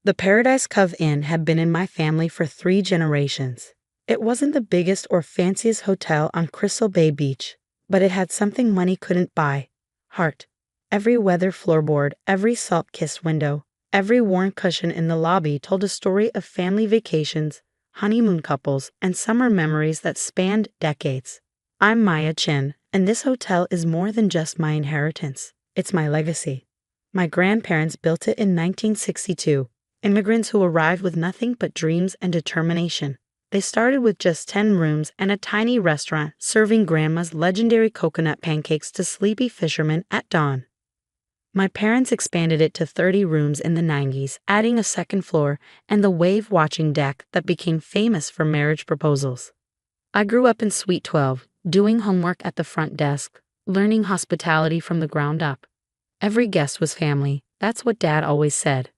The Paradise Cove Inn had been in my family for 3 generations. It wasn't the biggest or fanciest hotel on Crystal Bay Beach, but it had something money couldn't buy: heart. Every weather floorboard, every salt-kissed window, every worn cushion in the lobby told a story of family vacations, honeymoon couples, and summer memories that spanned decades. I'm Maya Chin, and this hotel is more than just my inheritance. It's my legacy. My grandparents built it in 1962. Immigrants who arrived with nothing but dreams and determination. They started with just 10 rooms and a tiny restaurant serving Grandma's legendary coconut pancakes to sleepy fishermen at dawn. My parents expanded it to 30 rooms in the 90s, adding a second floor and the wave-watching deck that became famous for marriage proposals. I grew up in Suite 12, doing homework at the front desk, learning hospitality from the ground up. Every guest was family, that's what Dad always said.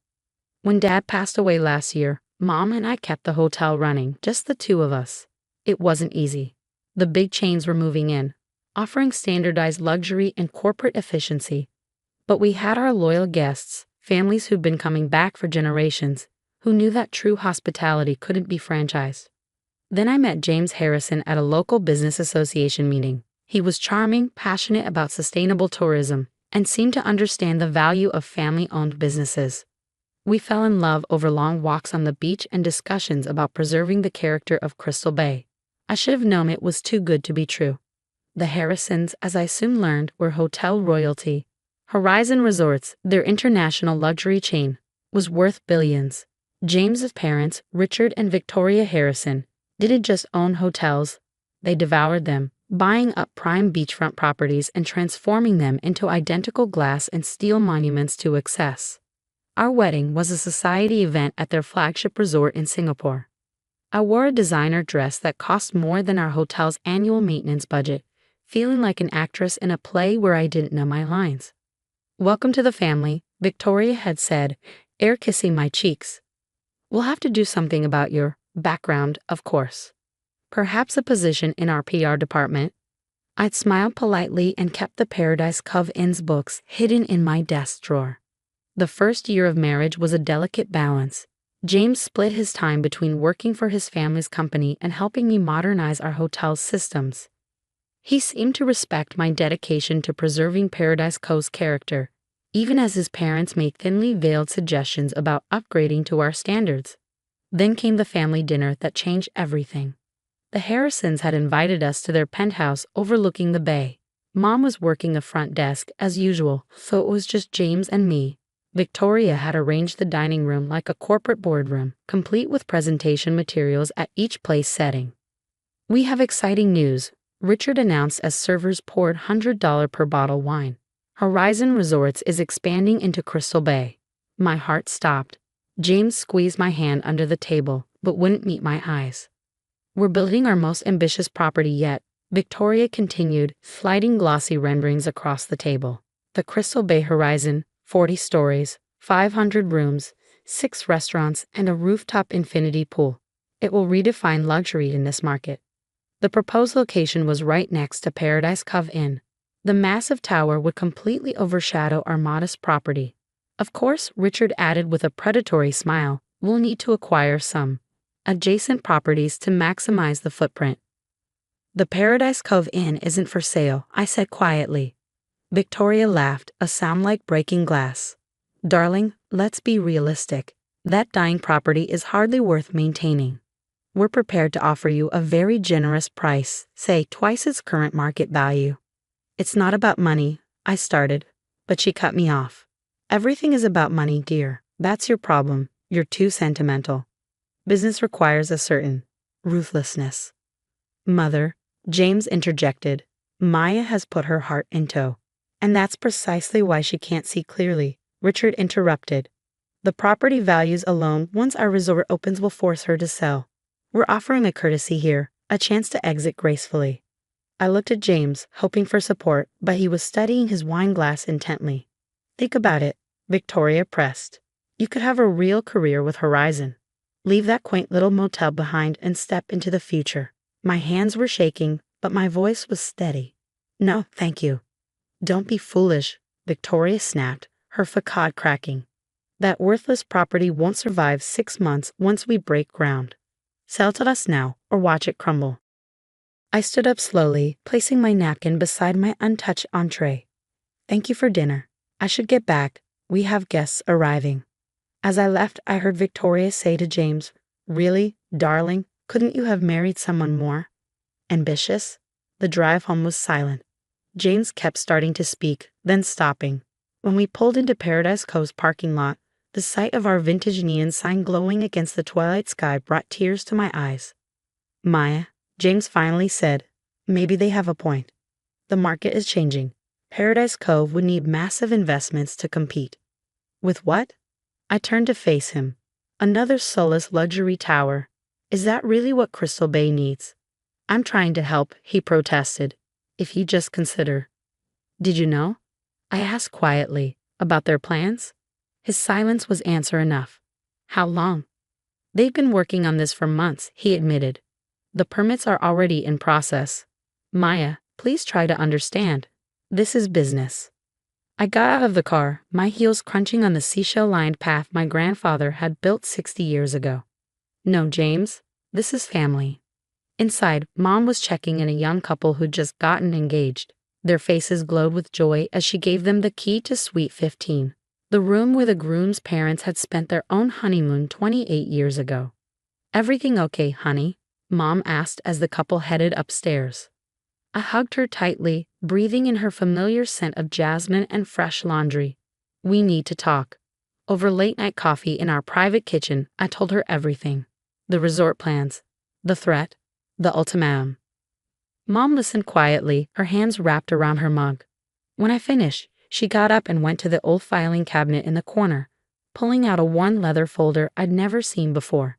When Dad passed away last year, Mom and I kept the hotel running, just the two of us. It wasn't easy. The big chains were moving in, offering standardized luxury and corporate efficiency. But we had our loyal guests, families who'd been coming back for generations, who knew that true hospitality couldn't be franchised. Then I met James Harrison at a local business association meeting. He was charming, passionate about sustainable tourism, and seemed to understand the value of family-owned businesses. We fell in love over long walks on the beach and discussions about preserving the character of Crystal Bay. I should have known it was too good to be true. The Harrisons, as I soon learned, were hotel royalty. Horizon Resorts, their international luxury chain, was worth billions. James's parents, Richard and Victoria Harrison, didn't just own hotels. They devoured them, buying up prime beachfront properties and transforming them into identical glass and steel monuments to excess. Our wedding was a society event at their flagship resort in Singapore. I wore a designer dress that cost more than our hotel's annual maintenance budget, feeling like an actress in a play where I didn't know my lines. "Welcome to the family," Victoria had said, air kissing my cheeks. "We'll have to do something about your background, of course. Perhaps a position in our PR department." I'd smiled politely and kept the Paradise Cove Inn's books hidden in my desk drawer. The first year of marriage was a delicate balance. James split his time between working for his family's company and helping me modernize our hotel's systems. He seemed to respect my dedication to preserving Paradise Cove's character, even as his parents made thinly veiled suggestions about upgrading to our standards. Then came the family dinner that changed everything. The Harrisons had invited us to their penthouse overlooking the bay. Mom was working the front desk as usual, so it was just James and me. Victoria had arranged the dining room like a corporate boardroom, complete with presentation materials at each place setting. "We have exciting news," Richard announced as servers poured $100 per bottle wine. "Horizon Resorts is expanding into Crystal Bay." My heart stopped. James squeezed my hand under the table, but wouldn't meet my eyes. "We're building our most ambitious property yet," Victoria continued, sliding glossy renderings across the table. "The Crystal Bay Horizon, 40 stories, 500 rooms, 6 restaurants, and a rooftop infinity pool. It will redefine luxury in this market." The proposed location was right next to Paradise Cove Inn. The massive tower would completely overshadow our modest property. Of course, Richard added with a predatory smile, "We'll need to acquire some adjacent properties to maximize the footprint." "The Paradise Cove Inn isn't for sale," I said quietly. Victoria laughed, a sound like breaking glass. "Darling, let's be realistic. That dying property is hardly worth maintaining. We're prepared to offer you a very generous price, say twice its current market value." "It's not about money," I started, but she cut me off. "Everything is about money, dear. That's your problem. You're too sentimental. Business requires a certain ruthlessness." "Mother," James interjected, "Maya has put her heart in tow." "And that's precisely why she can't see clearly," Richard interrupted. "The property values alone once our resort opens will force her to sell. We're offering a courtesy here, a chance to exit gracefully." I looked at James, hoping for support, but he was studying his wine glass intently. "Think about it," Victoria pressed. "You could have a real career with Horizon. Leave that quaint little motel behind and step into the future." My hands were shaking, but my voice was steady. "No, thank you." "Don't be foolish," Victoria snapped, her facade cracking. That worthless property won't survive 6 months once we break ground. Sell to us now or watch it crumble. I stood up slowly, placing my napkin beside my untouched entree. Thank you for dinner. I should get back. We have guests arriving. As I left, I heard Victoria say to James, "Really, darling, couldn't you have married someone more ambitious?" The drive home was silent. James kept starting to speak, then stopping. When we pulled into Paradise Cove's parking lot, the sight of our vintage neon sign glowing against the twilight sky brought tears to my eyes. "Maya," James finally said, "maybe they have a point. The market is changing. Paradise Cove would need massive investments to compete." "With what?" I turned to face him. "Another soulless luxury tower. Is that really what Crystal Bay needs?" "I'm trying to help," he protested. "If you just consider." "Did you know?" I asked quietly. "About their plans?" His silence was answer enough. "How long?" "They've been working on this for months," he admitted. "The permits are already in process." "Maya, please try to understand. This is business." I got out of the car, my heels crunching on the seashell-lined path my grandfather had built 60 years ago. "No, James, this is family." Inside, Mom was checking in a young couple who'd just gotten engaged. Their faces glowed with joy as she gave them the key to Suite 15, the room where the groom's parents had spent their own honeymoon 28 years ago. "Everything okay, honey?" Mom asked as the couple headed upstairs. I hugged her tightly, breathing in her familiar scent of jasmine and fresh laundry. "We need to talk." Over late-night coffee in our private kitchen, I told her everything. The resort plans, the threat, the ultimatum. Mom listened quietly, her hands wrapped around her mug. When I finished, she got up and went to the old filing cabinet in the corner, pulling out a worn leather folder I'd never seen before.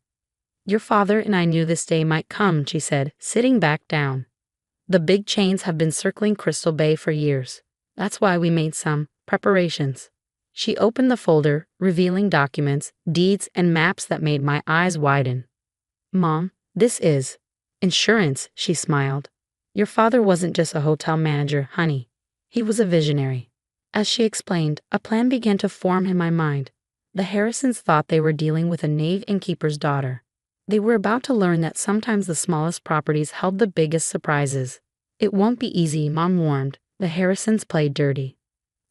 "Your father and I knew this day might come," she said, sitting back down. "The big chains have been circling Crystal Bay for years. That's why we made some preparations." She opened the folder, revealing documents, deeds, and maps that made my eyes widen. "Mom, this is insurance," she smiled. "Your father wasn't just a hotel manager, honey. He was a visionary." As she explained, a plan began to form in my mind. The Harrisons thought they were dealing with a knave innkeeper's daughter. They were about to learn that sometimes the smallest properties held the biggest surprises. "It won't be easy," Mom warned. "The Harrisons played dirty."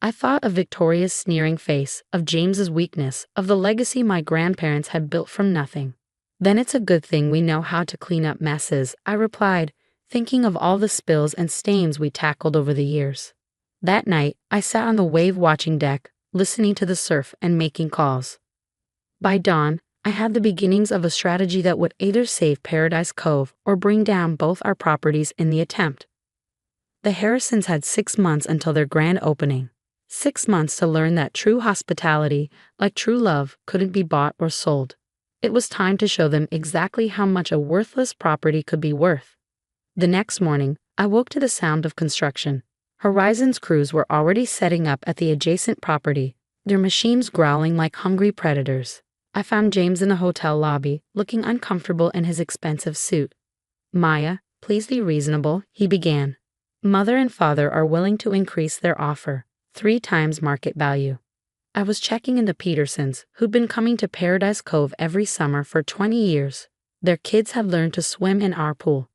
I thought of Victoria's sneering face, of James's weakness, of the legacy my grandparents had built from nothing. "Then it's a good thing we know how to clean up messes," I replied, thinking of all the spills and stains we tackled over the years. That night, I sat on the wave-watching deck, listening to the surf and making calls. By dawn, I had the beginnings of a strategy that would either save Paradise Cove or bring down both our properties in the attempt. The Harrisons had 6 months until their grand opening. 6 months to learn that true hospitality, like true love, couldn't be bought or sold. It was time to show them exactly how much a worthless property could be worth. The next morning, I woke to the sound of construction. Horizon's crews were already setting up at the adjacent property, their machines growling like hungry predators. I found James in the hotel lobby, looking uncomfortable in his expensive suit. "Maya, please be reasonable," he began. "Mother and father are willing to increase their offer, 3 times market value." I was checking in the Petersons, who'd been coming to Paradise Cove every summer for 20 years. Their kids had learned to swim in our pool.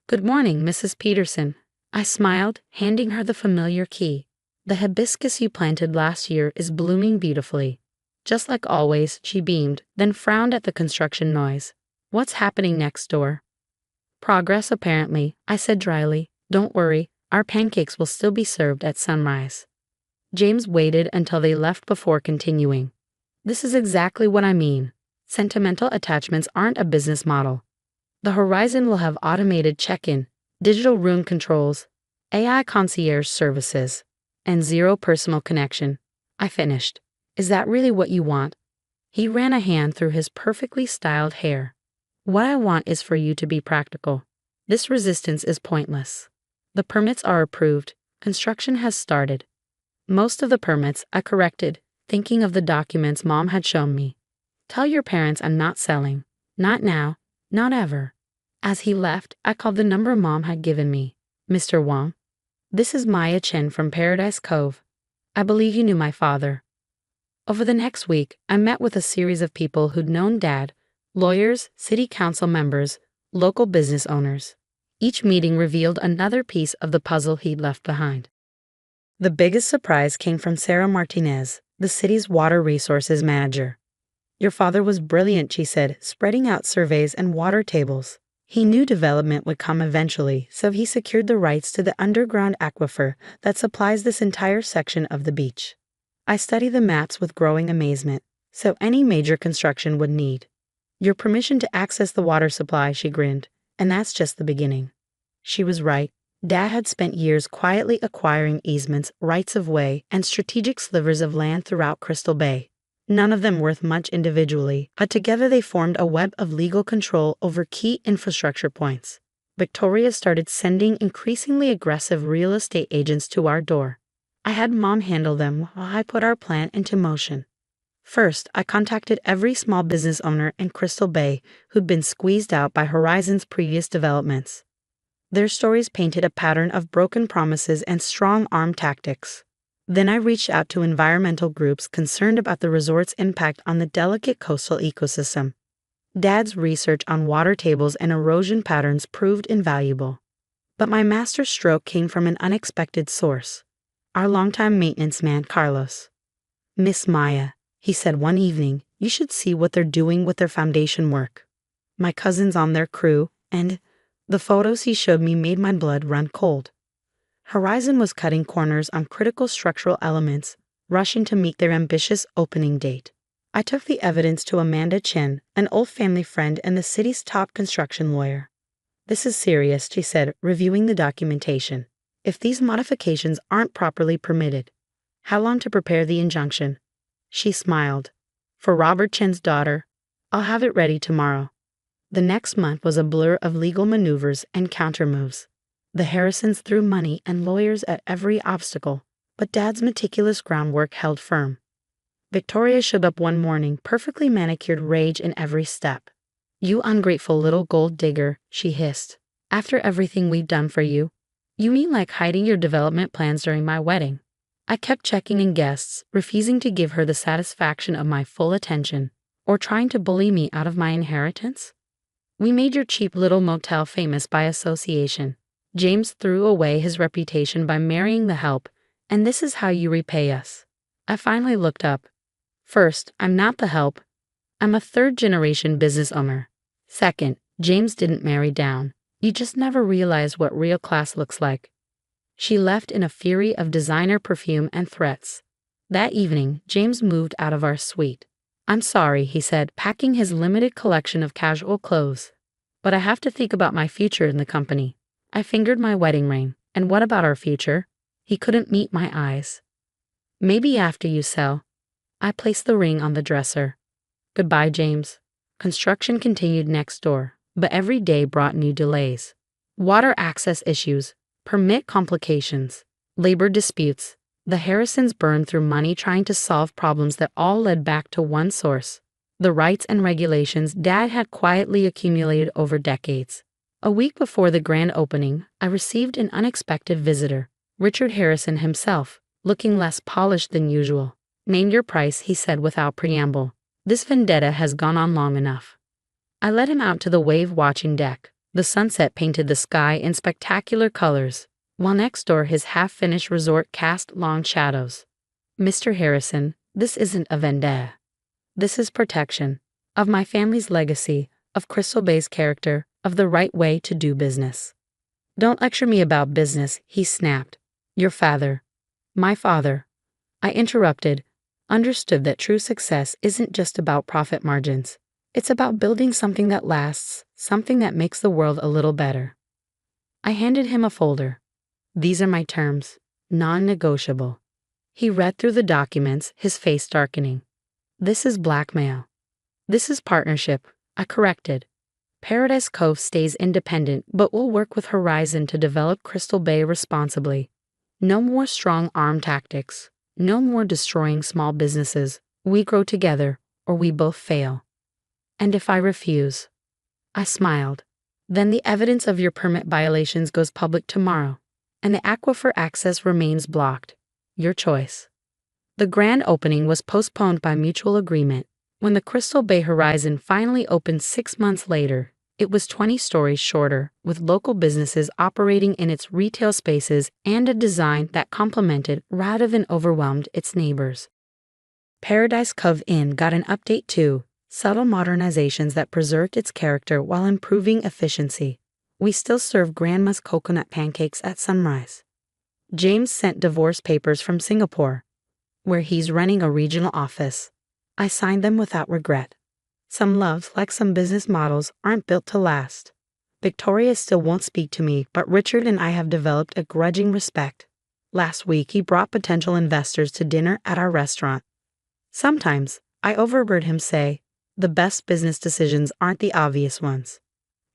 "Good morning, Mrs. Peterson." I smiled, handing her the familiar key. "The hibiscus you planted last year is blooming beautifully." Just like always, she beamed, then frowned at the construction noise. "What's happening next door?" "Progress, apparently," I said dryly. "Don't worry, our pancakes will still be served at sunrise." James waited until they left before continuing. "This is exactly what I mean. Sentimental attachments aren't a business model. The Horizon will have automated check-in, digital room controls, AI concierge services, and 0 personal connection." I finished. "Is that really what you want?" He ran a hand through his perfectly styled hair. "What I want is for you to be practical. This resistance is pointless. The permits are approved. Construction has started." "Most of the permits," I corrected, thinking of the documents Mom had shown me. "Tell your parents I'm not selling. Not now. Not ever." As he left, I called the number Mom had given me. "Mr. Wong? This is Maya Chen from Paradise Cove. I believe you knew my father." Over the next week, I met with a series of people who'd known Dad: lawyers, city council members, local business owners. Each meeting revealed another piece of the puzzle he'd left behind. The biggest surprise came from Sarah Martinez, the city's water resources manager. "Your father was brilliant," she said, spreading out surveys and water tables. He knew development would come eventually, so he secured the rights to the underground aquifer that supplies this entire section of the beach. I studied the maps with growing amazement, so any major construction would need your permission to access the water supply, she grinned, and that's just the beginning. She was right. Dad had spent years quietly acquiring easements, rights of way, and strategic slivers of land throughout Crystal Bay. None of them worth much individually, but together they formed a web of legal control over key infrastructure points. Victoria started sending increasingly aggressive real estate agents to our door. I had Mom handle them while I put our plan into motion. First, I contacted every small business owner in Crystal Bay who'd been squeezed out by Horizon's previous developments. Their stories painted a pattern of broken promises and strong-arm tactics. Then I reached out to environmental groups concerned about the resort's impact on the delicate coastal ecosystem. Dad's research on water tables and erosion patterns proved invaluable. But my master stroke came from an unexpected source: our longtime maintenance man, Carlos. "Miss Maya," he said one evening, "you should see what they're doing with their foundation work. My cousin's on their crew, and the photos he showed me made my blood run cold." Horizon was cutting corners on critical structural elements, rushing to meet their ambitious opening date. I took the evidence to Amanda Chen, an old family friend and the city's top construction lawyer. "This is serious," she said, reviewing the documentation. "If these modifications aren't properly permitted, how long to prepare the injunction?" She smiled. "For Robert Chen's daughter, I'll have it ready tomorrow." The next month was a blur of legal maneuvers and countermoves. The Harrisons threw money and lawyers at every obstacle, but Dad's meticulous groundwork held firm. Victoria showed up one morning, perfectly manicured, rage in every step. "You ungrateful little gold digger," she hissed. "After everything we've done for you? You mean like hiding your development plans during my wedding?" I kept checking in guests, refusing to give her the satisfaction of my full attention, or trying to bully me out of my inheritance. "We made your cheap little motel famous by association. James threw away his reputation by marrying the help, and this is how you repay us." I finally looked up. "First, I'm not the help. I'm a third-generation business owner. Second, James didn't marry down. You just never realize what real class looks like." She left in a fury of designer perfume and threats. That evening, James moved out of our suite. "I'm sorry," he said, packing his limited collection of casual clothes, "but I have to think about my future in the company." I fingered my wedding ring. "And what about our future?" He couldn't meet my eyes. "Maybe after you sell." I placed the ring on the dresser. "Goodbye, James." Construction continued next door, but every day brought new delays. Water access issues, permit complications, labor disputes. The Harrisons burned through money trying to solve problems that all led back to one source: the rights and regulations Dad had quietly accumulated over decades. A week before the grand opening, I received an unexpected visitor, Richard Harrison himself, looking less polished than usual. "Name your price," he said without preamble. "This vendetta has gone on long enough." I led him out to the wave-watching deck. The sunset painted the sky in spectacular colors, while next door his half-finished resort cast long shadows. "Mr. Harrison, this isn't a vendetta. This is protection of my family's legacy, of Crystal Bay's character, of the right way to do business." "Don't lecture me about business," he snapped. "Your father." "My father," I interrupted, understood that true success isn't just about profit margins. It's about building something that lasts, something that makes the world a little better. I handed him a folder. "These are my terms, non-negotiable." He read through the documents, his face darkening. "This is blackmail." "This is partnership," I corrected. "Paradise Cove stays independent, but we'll work with Horizon to develop Crystal Bay responsibly. No more strong-arm tactics. No more destroying small businesses. We grow together, or we both fail." "And if I refuse?" I smiled. "Then the evidence of your permit violations goes public tomorrow, and the aquifer access remains blocked. Your choice." The grand opening was postponed by mutual agreement. When the Crystal Bay Horizon finally opened 6 months later, it was 20 stories shorter, with local businesses operating in its retail spaces and a design that complemented rather than overwhelmed its neighbors. Paradise Cove Inn got an update too, subtle modernizations that preserved its character while improving efficiency. We still serve Grandma's coconut pancakes at sunrise. James sent divorce papers from Singapore, where he's running a regional office. I signed them without regret. Some loves, like some business models, aren't built to last. Victoria still won't speak to me, but Richard and I have developed a grudging respect. Last week, he brought potential investors to dinner at our restaurant. Sometimes, I overheard him say, the best business decisions aren't the obvious ones.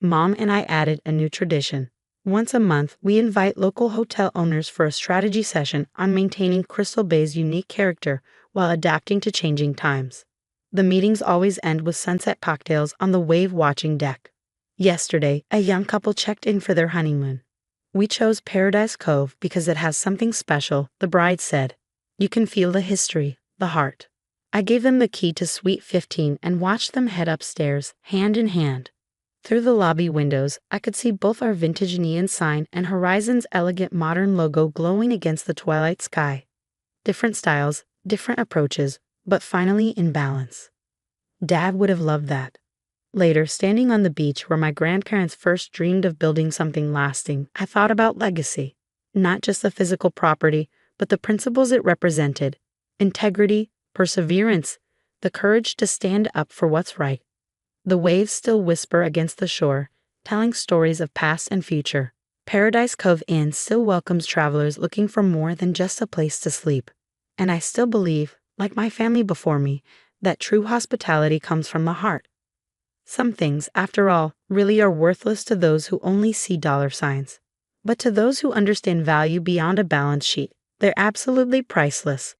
Mom and I added a new tradition. Once a month, we invite local hotel owners for a strategy session on maintaining Crystal Bay's unique character while adapting to changing times. The meetings always end with sunset cocktails on the wave-watching deck. Yesterday, a young couple checked in for their honeymoon. We chose Paradise Cove because it has something special, the bride said. You can feel the history, the heart. I gave them the key to Suite 15 and watched them head upstairs, hand in hand. Through the lobby windows, I could see both our vintage neon sign and Horizon's elegant modern logo glowing against the twilight sky. Different styles, different approaches, but finally in balance. Dad would have loved that. Later, standing on the beach where my grandparents first dreamed of building something lasting, I thought about legacy. Not just the physical property, but the principles it represented. Integrity, perseverance, the courage to stand up for what's right. The waves still whisper against the shore, telling stories of past and future. Paradise Cove Inn still welcomes travelers looking for more than just a place to sleep. And I still believe, like my family before me, that true hospitality comes from the heart. Some things, after all, really are worthless to those who only see dollar signs. But to those who understand value beyond a balance sheet, they're absolutely priceless.